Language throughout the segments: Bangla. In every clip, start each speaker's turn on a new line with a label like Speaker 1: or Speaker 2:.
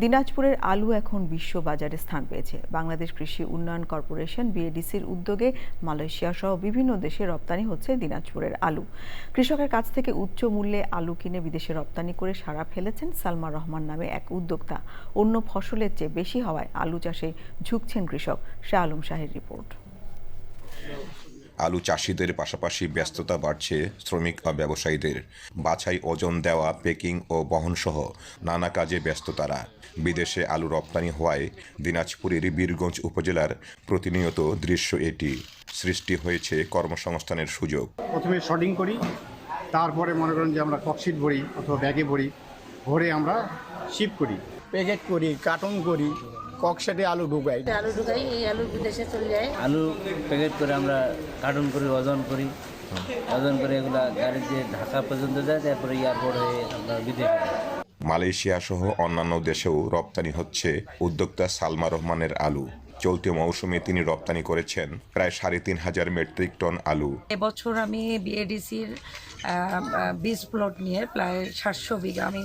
Speaker 1: দিনাজপুরের আলু এখন বিশ্ব বাজারে স্থান পেয়েছে। বাংলাদেশ কৃষি উন্নয়ন কর্পোরেশন বিএডিসির উদ্যোগে মালয়েশিয়া সহ বিভিন্ন দেশে রপ্তানি হচ্ছে দিনাজপুরের আলু। কৃষকের কাছ থেকে উচ্চ মূল্যে আলু কিনে বিদেশে রপ্তানি করে সাড়া ফেলেছেন সালমা রহমান নামে এক উদ্যোক্তা। অন্য ফসলের চেয়ে বেশি হওয়ায় আলু চাষে ঝুঁকছেন কৃষক। শাহ আলম শাহের রিপোর্ট।
Speaker 2: আলু চাষিদের পাশাপাশি ব্যস্ততা বাড়ছে শ্রমিক বা ব্যবসায়ীদের। বাছাই, ওজন দেওয়া, প্যাকিং ও বহনসহ নানা কাজে ব্যস্ত তারা। বিদেশে আলু রপ্তানি হওয়ায় দিনাজপুরের বীরগঞ্জ উপজেলার প্রতিনিয়ত দৃশ্য এটি। সৃষ্টি হয়েছে কর্মসংস্থানের সুযোগ।
Speaker 3: প্রথমে শর্টিং করি, তারপরে মনে করেন যে আমরা ককশিট ভরি অথবা ব্যাগে ভরে আমরা শিপ করি,
Speaker 4: প্যাকেট করি, কার্টন করি, ককশেটে আলু ঢুকাই,
Speaker 5: এই আলু বিদেশে চলে যায়।
Speaker 6: আলু প্যাকেট করে আমরা কার্টন করি, ওজন করে এগুলা গাড়িতে ঢাকা পর্যন্ত যায়, তারপরে এয়ারপোর্ট হয়ে আমরা বিদেশে।
Speaker 2: মালয়েশিয়া সহ অন্যান্য দেশেও রপ্তানি হচ্ছে উদ্যোক্তা সালমা রহমানের আলু। চলতি মৌসুমে তিনি রপ্তানি করেছেন প্রায় ৩৫০০ মেট্রিক টন আলু।
Speaker 5: এবছর আমি বিএডিসির ২০ প্লট নিয়ে প্রায় ৭০০ বিঘা আমি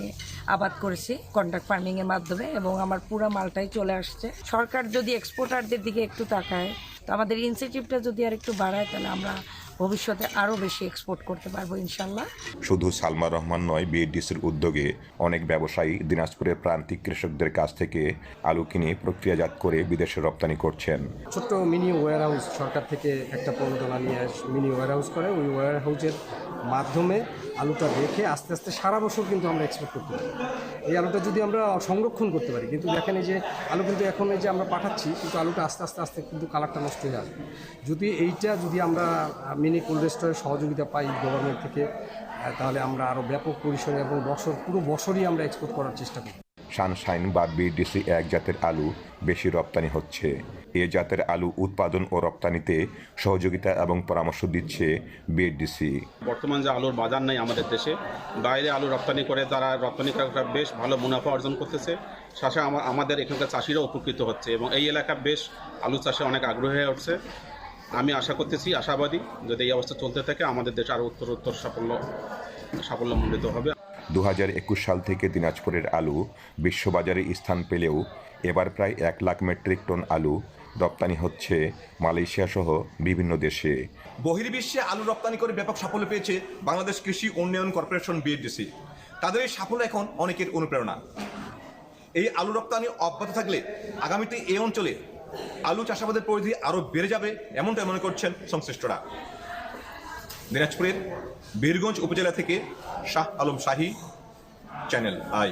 Speaker 5: আবাদ করেছি কন্ট্রাক্ট ফার্মিংয়ের মাধ্যমে, এবং আমার পুরো মালটাই চলে আসছে। সরকার যদি এক্সপোর্টারদের দিকে একটু তাকায়, তো আমাদের ইনসেন্টিভটা যদি আর একটু বাড়ায়, তাহলে আমরা ভবিষ্যতে আরও বেশি এক্সপোর্ট করতে পারবো ইনশাল্লাহ।
Speaker 2: শুধু সালমা রহমান নয়, বিএডিসির উদ্যোগে অনেক ব্যবসায়ী দিনাজপুরের প্রান্তিক কৃষকদের কাছ থেকে আলু কিনে প্রক্রিয়াজাত করে বিদেশে রপ্তানি করছেন।
Speaker 3: ছোট্ট মিনি ওয়্যার হাউস সরকার থেকে একটা প্রণোদনা নিয়ে মিনি ওয়্যার হাউস করে, ওই ওয়্যার হাউসের মাধ্যমে আলুটা রেখে আস্তে আস্তে সারা বছর কিন্তু আমরা এক্সপোর্ট করতে পারি। এই আলুটা যদি আমরা সংরক্ষণ করতে পারি, কিন্তু দেখেন এই যে আলু কিন্তু এখন এই যে আমরা পাঠাচ্ছি, কিন্তু আলুটা আস্তে আস্তে কিন্তু কালারটা নষ্ট হয়ে যাবে। যদি আমরা মিনি কোল্ড স্টোরের সহযোগিতা পাই গভর্নমেন্ট থেকে, তাহলে আমরা আরও ব্যাপক পরিসরে এবং পুরো বছরই আমরা এক্সপোর্ট করার চেষ্টা করি।
Speaker 2: সানশাইন বা বিডিসি এক জাতের আলু বেশি রপ্তানি হচ্ছে। এ জাতের আলু উৎপাদন ও রপ্তানিতে সহযোগিতা এবং পরামর্শ দিচ্ছে বিডিসি।
Speaker 7: বর্তমান যে আলুর বাজার নেই আমাদের দেশে, বাইরে আলু রপ্তানি করে তারা রপ্তানিকারকরা বেশ ভালো মুনাফা অর্জন করতেছে। সাথে আমাদের এখানকার চাষিরা উপকৃত হচ্ছে এবং এই এলাকা বেশ আলু চাষে অনেক আগ্রহী হয়ে উঠছে। আমি আশাবাদী যদি এই অবস্থা চলতে থাকে আমাদের দেশ আরও উত্তর সাফল্যমণ্ডিত হবে।
Speaker 2: ২০২১ সাল থেকে দিনাজপুরের আলু বিশ্ববাজারে স্থান পেলেও এবার প্রায় ১ লাখ মেট্রিক টন আলু রপ্তানি হচ্ছে মালয়েশিয়া সহ বিভিন্ন দেশে।
Speaker 8: বহির্বিশ্বে আলু রপ্তানি করে ব্যাপক সাফল্য পেয়েছে বাংলাদেশ কৃষি উন্নয়ন কর্পোরেশন বিএডিসি। তাদের এই সাফল্য এখন অনেকের অনুপ্রেরণা। এই আলু রপ্তানি অব্যাহত থাকলে আগামীতে এই অঞ্চলে আলু চাষাবাদের পরিধি আরও বেড়ে যাবে, এমনটাই মনে করছেন সংশ্লিষ্টরা। দিনাজপুরের বীরগঞ্জ উপজেলা থেকে শাহ আলম শাহী, চ্যানেল আই।